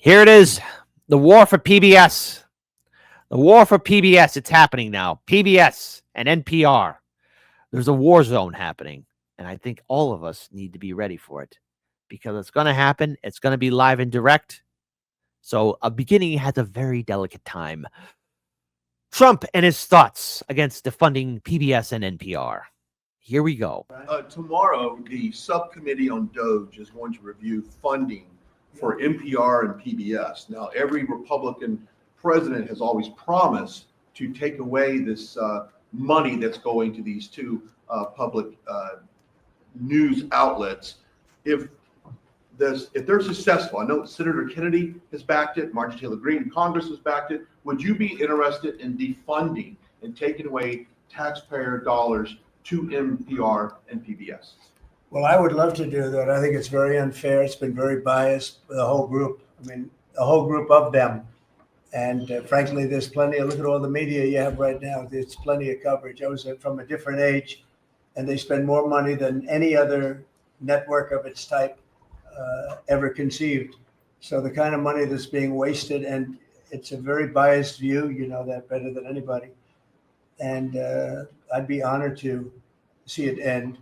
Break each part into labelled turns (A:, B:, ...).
A: Here it is, the war for PBS. The war for PBS, it's happening now. PBS and NPR. There's a war zone happening, and I think all of us need to be ready for it because it's going to happen. It's going to be live and direct. So a beginning has a very delicate time. Trump and his thoughts against defunding PBS and NPR. Here we go.
B: Tomorrow, the subcommittee on DOGE is going to review funding for NPR and PBS. Now, every Republican president has always promised to take away this money that's going to these two public news outlets. If they're successful, I know Senator Kennedy has backed it, Marjorie Taylor Greene, Congress has backed it. Would you be interested in defunding and taking away taxpayer dollars to NPR and PBS?
C: Well, I would love to do that. I think it's very unfair. It's been very biased for the whole group. I mean, the whole group of them. And frankly, there's plenty of, look at all the media you have right now. There's plenty of coverage. I was from a different age, and they spend more money than any other network of its type ever conceived. So the kind of money that's being wasted, and it's a very biased view, you know that better than anybody. And I'd be honored to see it end.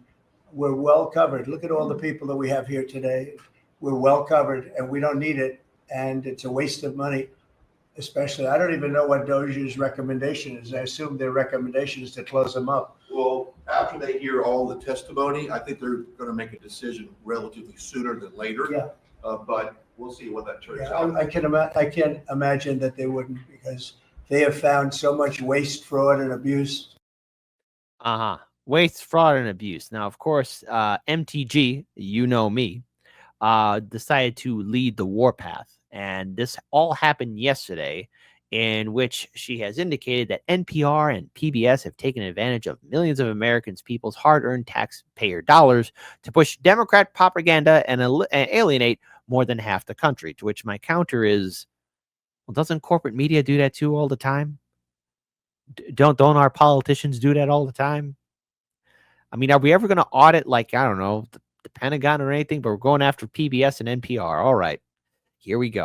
C: We're well covered. Look at all the people that we have here today. We're well covered, and we don't need it. And it's a waste of money, especially. I don't even know what DOGE's recommendation is. I assume their recommendation is to close them up.
B: Well, after they hear all the testimony, I think they're going to make a decision relatively sooner than later.
C: Yeah.
B: But we'll see what that turns out.
C: I can't imagine that they wouldn't, because they have found so much waste, fraud, and abuse.
A: Waste, fraud, and abuse. Now, of course, MTG, you know me, decided to lead the Warpath. And this all happened yesterday, in which she has indicated that NPR and PBS have taken advantage of millions of Americans' people's hard-earned taxpayer dollars to push Democrat propaganda and alienate more than half the country. To which my counter is, well, doesn't corporate media do that too all the time? Don't our politicians do that all the time? I mean, are we ever going to audit, like, I don't know, the Pentagon or anything? But we're going after PBS and NPR. All right, here we go.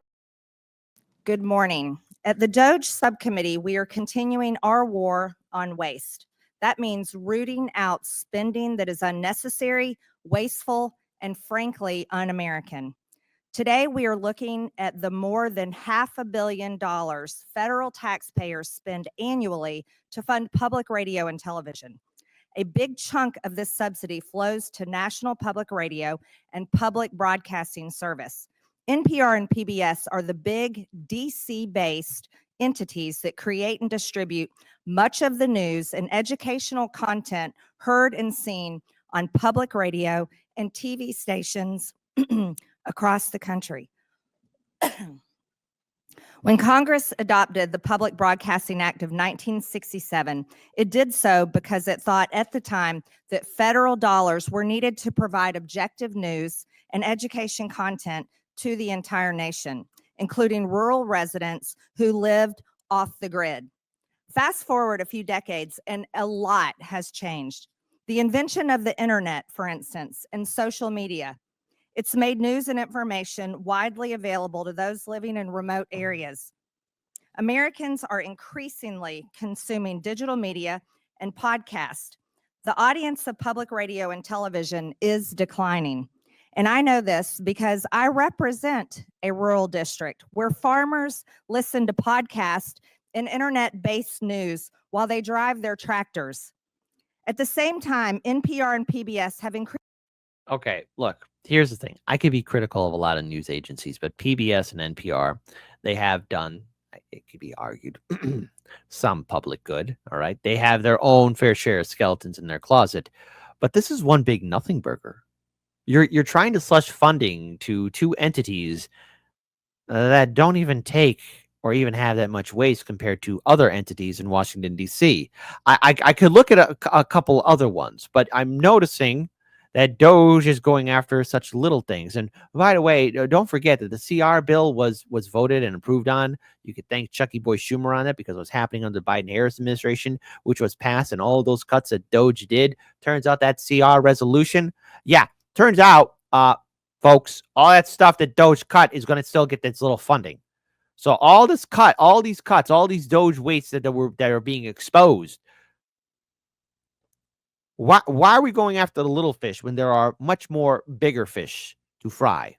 D: Good morning. At the DOGE subcommittee, we are continuing our war on waste. That means rooting out spending that is unnecessary, wasteful, and frankly, un-American. Today, we are looking at the more than $500 million federal taxpayers spend annually to fund public radio and television. A big chunk of this subsidy flows to National Public Radio and Public Broadcasting Service. NPR and PBS are the big DC-based entities that create and distribute much of the news and educational content heard and seen on public radio and TV stations across the country. When Congress adopted the Public Broadcasting Act of 1967, it did so because it thought at the time that federal dollars were needed to provide objective news and education content to the entire nation, including rural residents who lived off the grid. Fast forward a few decades, and a lot has changed. The invention of the internet, for instance, and social media. It's made news and information widely available to those living in remote areas. Americans are increasingly consuming digital media and podcasts. The audience of public radio and television is declining. And I know this because I represent a rural district where farmers listen to podcasts and internet-based news while they drive their tractors. At the same time, NPR and PBS have increased.
A: Okay, look, here's the thing. I could be critical of a lot of news agencies, but PBS and NPR, they have done, it could be argued, some public good, all right? They have their own fair share of skeletons in their closet, but this is one big nothing burger. You're trying to slush funding to two entities that don't even take or even have that much waste compared to other entities in Washington, D.C. I could look at a couple other ones, but I'm noticing that DOGE is going after such little things. And by the way, don't forget that the CR bill was voted and approved on. You could thank Chucky Boy Schumer on it because it was happening under the Biden-Harris administration, which was passed, and all those cuts that DOGE did. Turns out that CR resolution, turns out folks. All that stuff that DOGE cut is going to still get this little funding. So all this cut, all these cuts, all these DOGE weights that are being exposed. Why are we going after the little fish when there are much more bigger fish to fry?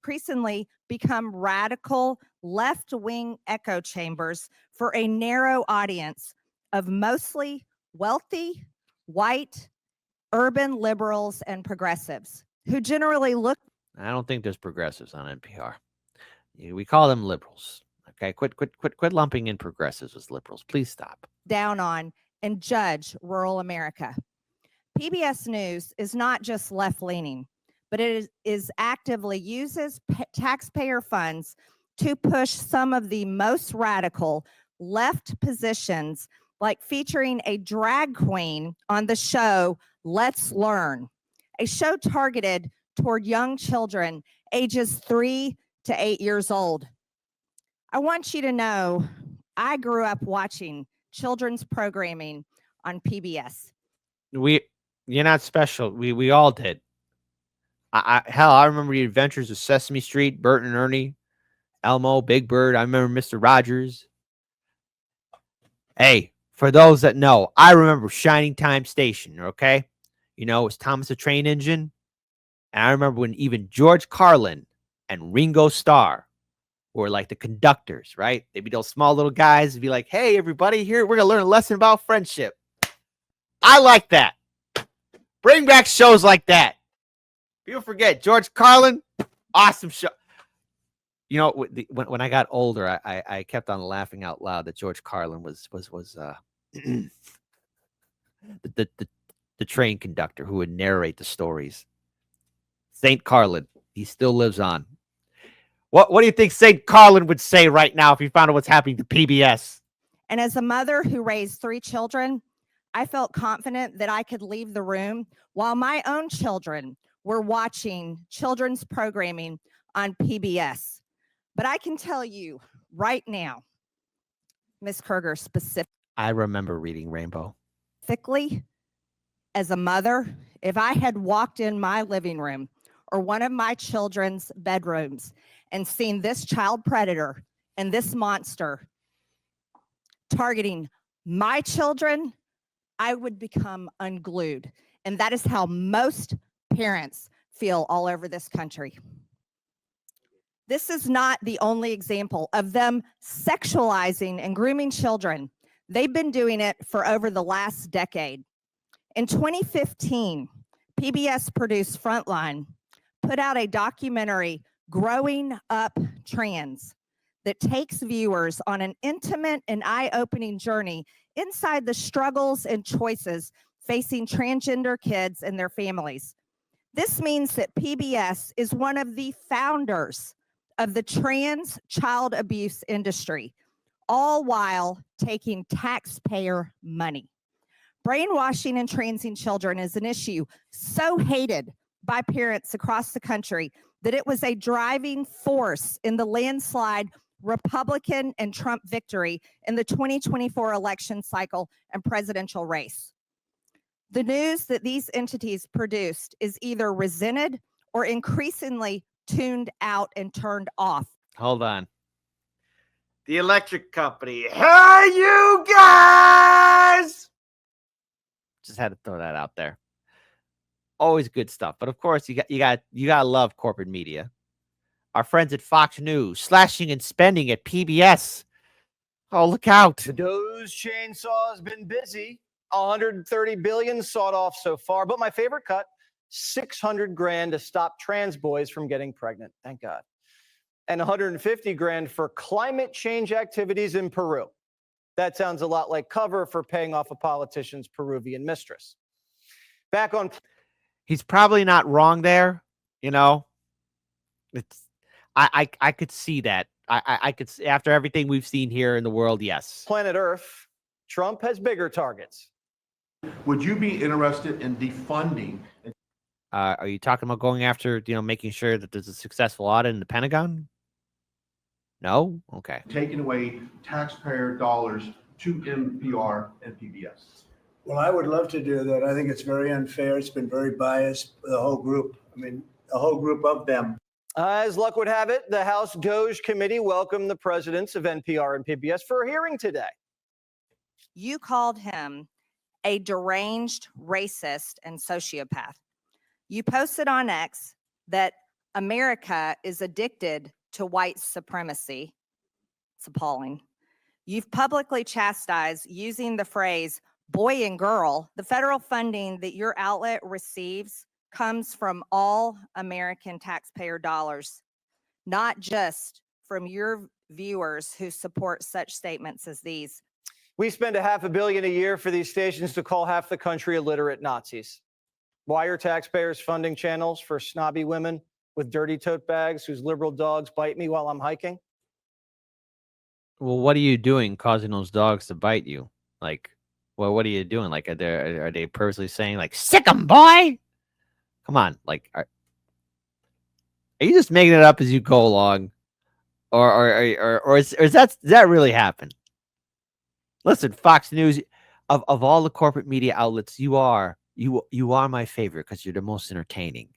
D: Increasingly become radical left-wing echo chambers for a narrow audience of mostly wealthy, white, urban liberals and progressives who generally look.
A: I don't think there's progressives on NPR. We call them liberals. Okay, quit lumping in progressives as liberals. Please stop.
D: Down on and judge rural America. PBS News is not just left-leaning, but it is actively uses taxpayer funds to push some of the most radical left positions, like featuring a drag queen on the show Let's Learn, a show targeted toward young children ages 3 to 8 years old. I want you to know I grew up watching children's programming on PBS.
A: You're not special. We all did. I remember the Adventures of Sesame Street, Bert and Ernie, Elmo, Big Bird. I remember Mr. Rogers. Hey, for those that know, I remember Shining Time Station, okay? You know, it was Thomas the Train Engine. And I remember when even George Carlin and Ringo Starr were like the conductors, right? They'd be those small little guys. They'd be like, hey, everybody, here, we're going to learn a lesson about friendship. I like that. Bring back shows like that. People forget George Carlin, awesome show. You know, when I got older, I kept on laughing out loud that George Carlin was the train conductor who would narrate the stories. St. Carlin, he still lives on. What do you think St. Carlin would say right now if he found out what's happening to PBS?
D: And as a mother who raised 3 children, I felt confident that I could leave the room while my own children were watching children's programming on PBS. But I can tell you right now, Ms. Kruger,
A: I remember reading Rainbow.
D: Specifically, as a mother, if I had walked in my living room or one of my children's bedrooms and seen this child predator and this monster targeting my children, I would become unglued. And that is how most parents feel all over this country. This is not the only example of them sexualizing and grooming children. They've been doing it for over the last decade. In 2015, PBS produced Frontline, put out a documentary, Growing Up Trans, that takes viewers on an intimate and eye-opening journey inside the struggles and choices facing transgender kids and their families. This means that PBS is one of the founders of the trans child abuse industry, all while taking taxpayer money. Brainwashing and transing children is an issue so hated by parents across the country that it was a driving force in the landslide Republican and Trump victory in the 2024 election cycle and presidential race. The news that these entities produced is either resented or increasingly tuned out and turned off.
A: Hold on. The electric company. Hey, you guys! Just had to throw that out there. Always good stuff. But of course, you gotta love corporate media. Our friends at Fox News slashing and spending at PBS. Oh, look out.
E: The DOGE chainsaw has been busy. 130 billion sawed off so far. But my favorite cut, 600 grand to stop trans boys from getting pregnant. Thank God. And 150 grand for climate change activities in Peru. That sounds a lot like cover for paying off a politician's Peruvian mistress. Back on.
A: He's probably not wrong there. You know, it's I could see that. I could, after everything we've seen here in the world, yes.
E: Planet Earth, Trump has bigger targets.
B: Would you be interested in defunding?
A: Are you talking about going after, making sure that there's a successful audit in the Pentagon? No? Okay.
B: Taking away taxpayer dollars to NPR and PBS.
C: Well, I would love to do that. I think it's very unfair. It's been very biased, the whole group. I mean, a whole group of them.
E: As luck would have it, the House DOGE committee welcomed the presidents of NPR and PBS for a hearing today.
D: You called him a deranged racist and sociopath. You posted on X that America is addicted to white supremacy. It's appalling. You've publicly chastised using the phrase boy and girl. The federal funding that your outlet receives comes from all American taxpayer dollars, not just from your viewers who support such statements as these.
E: We spend $500 million a year for these stations to call half the country illiterate Nazis. Why are taxpayers funding channels for snobby women with dirty tote bags whose liberal dogs bite me while I'm hiking?
A: Well, what are you doing causing those dogs to bite you? Like, well, what are you doing? Like, are they purposely saying, like, sick 'em, boy? Come on. Like, are you just making it up as you go along? Or does that really happen? Listen, Fox News, of all the corporate media outlets, you are my favorite because you're the most entertaining.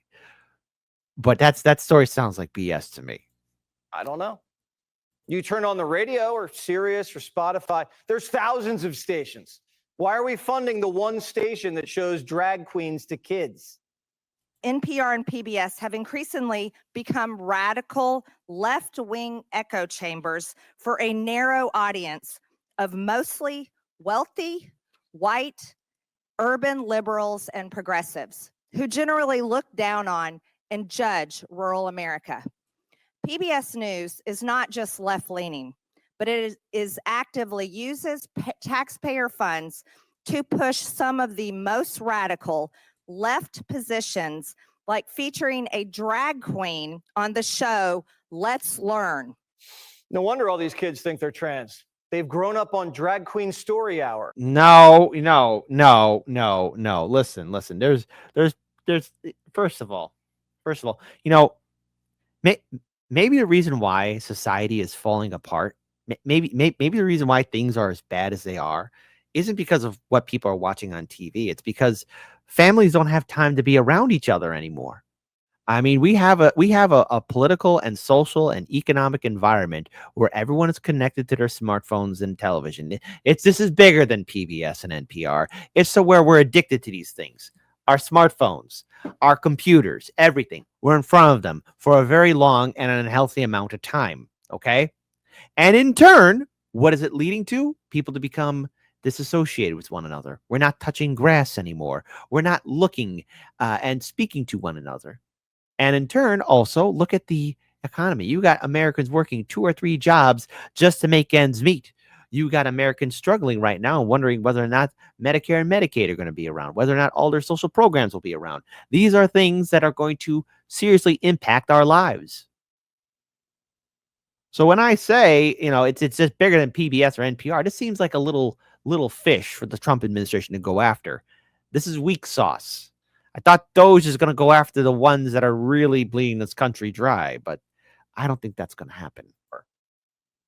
A: But that story sounds like BS to me.
E: I don't know. You turn on the radio or Sirius or Spotify, there's thousands of stations. Why are we funding the one station that shows drag queens to kids?
D: NPR and PBS have increasingly become radical left-wing echo chambers for a narrow audience of mostly wealthy, white, urban liberals and progressives who generally look down on and judge rural America. PBS News is not just left-leaning, but it is actively uses taxpayer funds to push some of the most radical left positions, like featuring a drag queen on the show Let's Learn.
E: No wonder all these kids think they're trans. They've grown up on Drag Queen Story Hour.
A: No. Listen. There's first of all, maybe the reason why society is falling apart, maybe the reason why things are as bad as they are, isn't because of what people are watching on TV. It's because families don't have time to be around each other anymore. I mean, we have a political and social and economic environment where everyone is connected to their smartphones and television. This is bigger than PBS and NPR. It's so where we're addicted to these things. Our smartphones, our computers, everything. We're in front of them for a very long and unhealthy amount of time. Okay. And in turn, what is it leading to? People to become disassociated with one another. We're not touching grass anymore. We're not looking and speaking to one another. And in turn, also look at the economy. You got Americans working 2 or 3 jobs just to make ends meet. You got Americans struggling right now and wondering whether or not Medicare and Medicaid are going to be around, whether or not all their social programs will be around. These are things that are going to seriously impact our lives. So when I say, it's just bigger than PBS or NPR, this seems like a little fish for the Trump administration to go after. This is weak sauce. I thought DOGE is going to go after the ones that are really bleeding this country dry, but I don't think that's going to happen.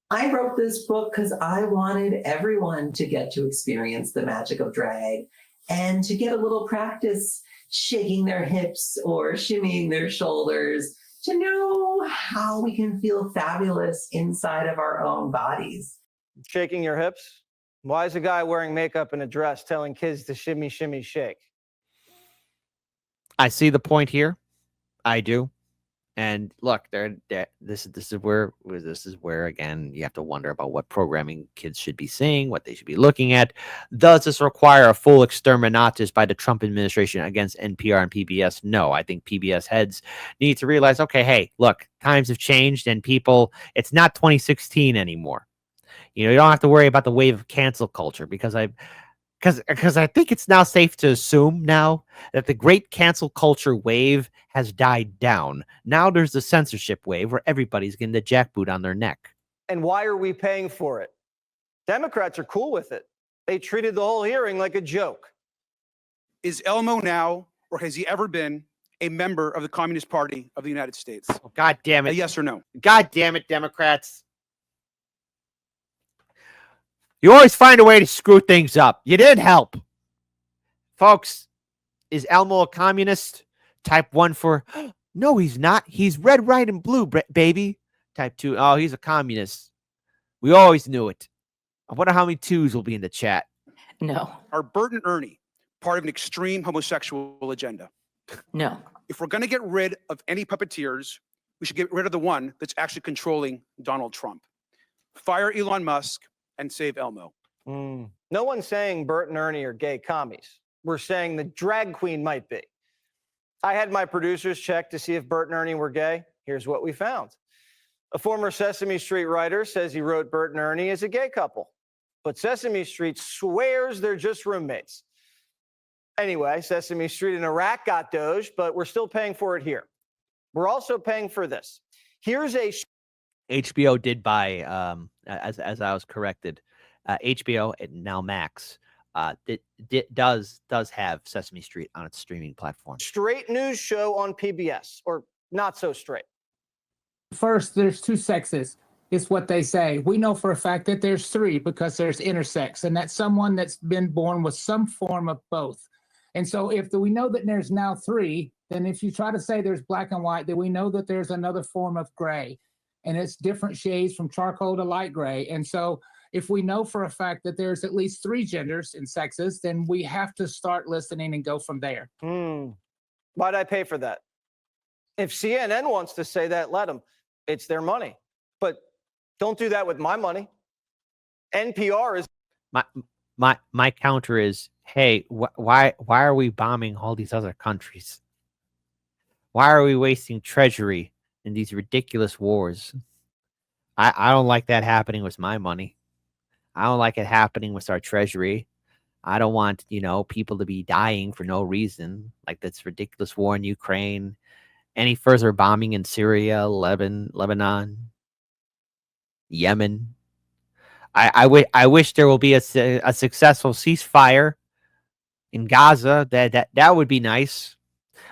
F: I wrote this book because I wanted everyone to get to experience the magic of drag and to get a little practice shaking their hips or shimmying their shoulders to know how we can feel fabulous inside of our own bodies.
E: Shaking your hips? Why is a guy wearing makeup and a dress telling kids to shimmy, shimmy, shake?
A: I see the point here. I do. And look, this is where again you have to wonder about what programming kids should be seeing, what they should be looking at. Does this require a full exterminatus by the Trump administration against NPR and PBS? No, I think PBS heads need to realize, okay, hey, look, times have changed and people, it's not 2016 anymore. You don't have to worry about the wave of cancel culture because I think it's now safe to assume now that the great cancel culture wave has died down. Now there's the censorship wave where everybody's getting the jackboot on their neck.
E: And why are we paying for it? Democrats are cool with it. They treated the whole hearing like a joke.
G: Is Elmo now, or has he ever been, a member of the Communist Party of the United States?
A: Oh, God damn it.
G: A yes or no?
A: God damn it, Democrats. You always find a way to screw things up. You didn't help. Folks, is Elmo a communist? Type 1 for No, he's not. He's red, white, and blue, baby. Type 2. Oh, he's a communist. We always knew it. I wonder how many 2s will be in the chat.
H: No,
G: Are Bert and Ernie part of an extreme homosexual agenda?
H: no,
G: If we're going to get rid of any puppeteers, we should get rid of the one that's actually controlling Donald Trump. Fire Elon Musk and save Elmo.
E: No one's saying Bert and Ernie are gay commies. We're saying the drag queen might be. I had my producers check to see if Bert and Ernie were gay. Here's what we found. A former Sesame Street writer says he wrote Bert and Ernie as a gay couple, but Sesame Street swears they're just roommates. Anyway, Sesame Street in Iraq got DOGE, but we're still paying for it here. We're also paying for this. Here's a
A: HBO did buy, as I was corrected, HBO and now Max does have Sesame Street on its streaming platform.
E: straight news show on PBS, or not so straight.
I: First, there's 2 sexes, is what they say. We know for a fact that there's 3 because there's intersex, and that's someone that's been born with some form of both. And so if we know that there's now 3, then if you try to say there's black and white, then we know that there's another form of gray. And it's different shades from charcoal to light gray. And so if we know for a fact that there's at least 3 genders and sexes, then we have to start listening and go from there.
E: Why'd I pay for that? If CNN wants to say that, let them. It's their money. But don't do that with my money. NPR is
A: My counter is, hey, why are we bombing all these other countries? Why are we wasting treasury in these ridiculous wars? I don't like that happening with my money. I don't like it happening with our treasury. I don't want, people to be dying for no reason, like this ridiculous war in Ukraine, any further bombing in Syria, Lebanon, Yemen. I wish there will be a successful ceasefire in Gaza. That would be nice.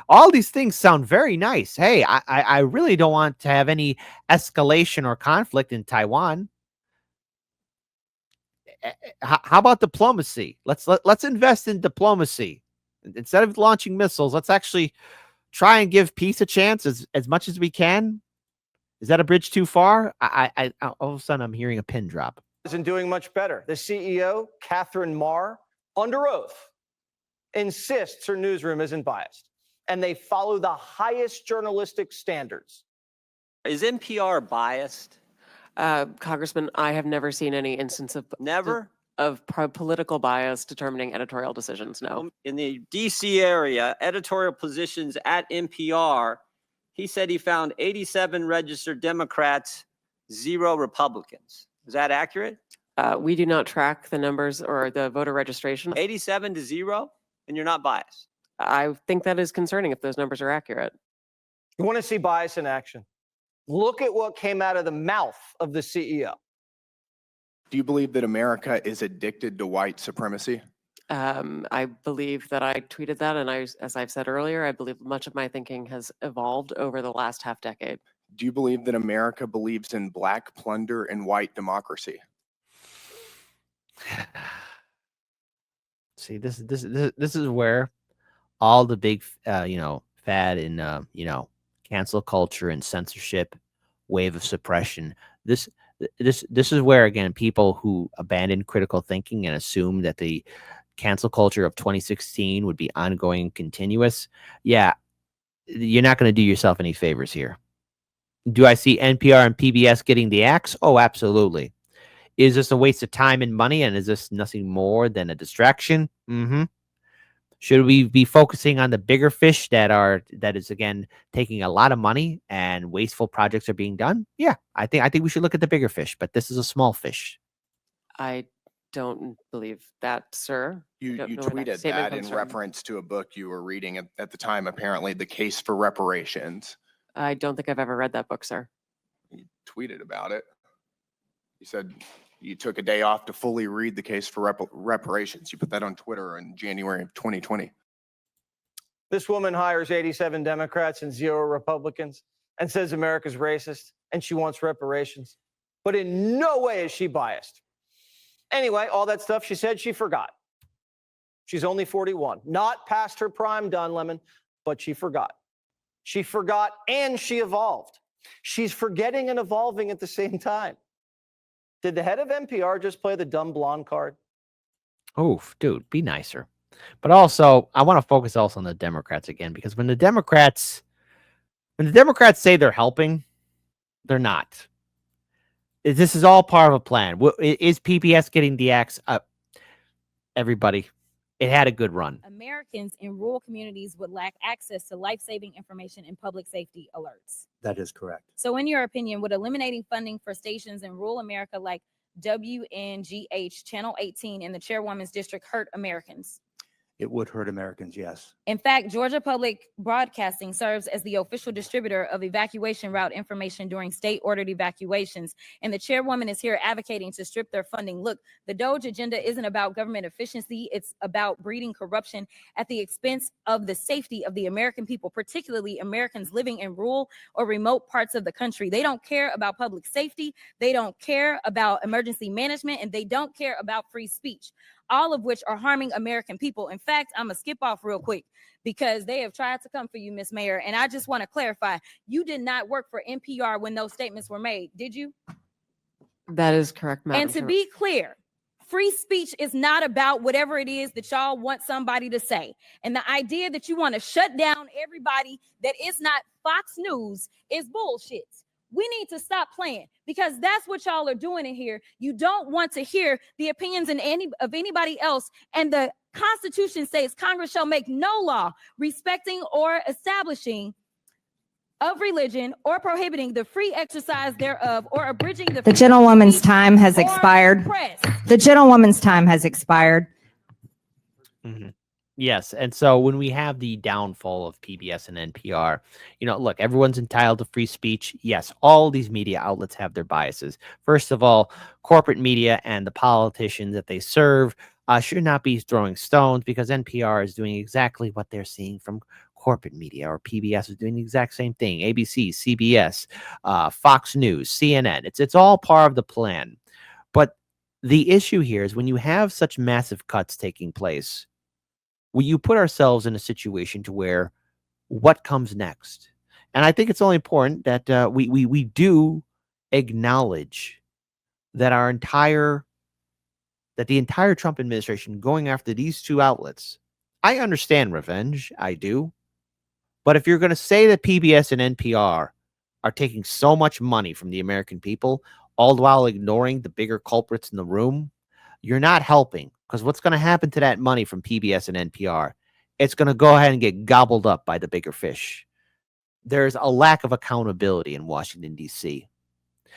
A: All these things sound very nice. Hey, I really don't want to have any escalation or conflict in Taiwan. How about diplomacy? Let's invest in diplomacy. Instead of launching missiles, let's actually try and give peace a chance as much as we can. Is that a bridge too far? I all of a sudden I'm hearing a pin drop.
E: isn't doing much better. The CEO, Catherine Marr, under oath, insists her newsroom isn't biased, and they follow the highest journalistic standards.
J: Is NPR biased?
K: Congressman, I have never seen any instance of political bias determining editorial decisions. No.
J: In the DC area, editorial positions at NPR, he said he found 87 registered Democrats, 0 Republicans. Is that accurate?
K: We do not track the numbers or the voter registration.
J: 87 to 0, and you're not biased.
K: I think that is concerning if those numbers are accurate.
E: You want to see bias in action? Look at what came out of the mouth of the CEO.
L: Do you believe that America is addicted to white supremacy?
K: I believe that I tweeted that, and as I've said earlier, I believe much of my thinking has evolved over the last half decade.
L: Do you believe that America believes in black plunder and white democracy?
A: See, this is where all the big, fad in, cancel culture and censorship, wave of suppression. This is where, again, people who abandon critical thinking and assume that the cancel culture of 2016 would be ongoing and continuous. Yeah, you're not going to do yourself any favors here. Do I see NPR and PBS getting the axe? Oh, absolutely. Is this a waste of time and money? And is this nothing more than a distraction? Mm-hmm. Should we be focusing on the bigger fish that is again taking a lot of money and wasteful projects are being done? Yeah, I think we should look at the bigger fish, but this is a small fish.
K: I don't believe that, sir.
L: You tweeted that in reference to a book you were reading at the time, apparently, The Case for Reparations.
K: I don't think I've ever read that book, sir.
L: You tweeted about it. You said you took a day off to fully read The Case for Reparations. You put that on Twitter in January of 2020.
E: This woman hires 87 Democrats and 0 Republicans and says America's racist and she wants reparations. But in no way is she biased. Anyway, all that stuff she said, she forgot. She's only 41. Not past her prime, Don Lemon, but she forgot. She forgot and she evolved. She's forgetting and evolving at the same time. Did the head of NPR just play the dumb blonde card?
A: Oof, dude, be nicer. But also, I want to focus also on the Democrats again, because when the Democrats say they're helping, they're not. This is all part of a plan. Is PBS getting the axe up? Everybody, it had a good run.
H: Americans in rural communities would lack access to life-saving information and public safety alerts.
M: That is correct.
H: So in your opinion, would eliminating funding for stations in rural America like WNGH Channel 18 in the Chairwoman's District hurt Americans?
M: It would hurt Americans, yes.
H: In fact, Georgia Public Broadcasting serves as the official distributor of evacuation route information during state-ordered evacuations, and the chairwoman is here advocating to strip their funding. Look, the DOGE agenda isn't about government efficiency. It's about breeding corruption at the expense of the safety of the American people, particularly Americans living in rural or remote parts of the country. They don't care about public safety. They don't care about emergency management, and they don't care about free speech, all of which are harming American people. In fact, I'm going to skip off real quick because they have tried to come for you, Miss Mayor. And I just want to clarify, you did not work for NPR when those statements were made, did you?
K: That is correct, Madam
H: And to
K: Chair.
H: be clear, free speech is not about whatever it is that y'all want somebody to say. And the idea that you want to shut down everybody that is not Fox News is bullshit. We need to stop playing, because that's what y'all are doing in here. You don't want to hear the opinions of anybody else. And the Constitution says Congress shall make no law respecting or establishing of religion or prohibiting the free exercise thereof or abridging the
D: The gentlewoman's time has
H: or
D: expired.
H: press.
D: The gentlewoman's time has expired.
A: Yes. And so when we have the downfall of PBS and NPR, look, everyone's entitled to free speech. Yes, all these media outlets have their biases. First of all, corporate media and the politicians that they serve should not be throwing stones, because NPR is doing exactly what they're seeing from corporate media, or PBS is doing the exact same thing. ABC, CBS, Fox News, CNN. It's all part of the plan. But the issue here is when you have such massive cuts taking place, you put ourselves in a situation to where what comes next? And I think it's only important that we do acknowledge that the entire Trump administration going after these two outlets. I understand revenge, I do. But if you're going to say that PBS and NPR are taking so much money from the American people, all while ignoring the bigger culprits in the room, you're not helping. Because what's going to happen to that money from PBS and NPR? It's going to go ahead and get gobbled up by the bigger fish. There's a lack of accountability in Washington, D.C.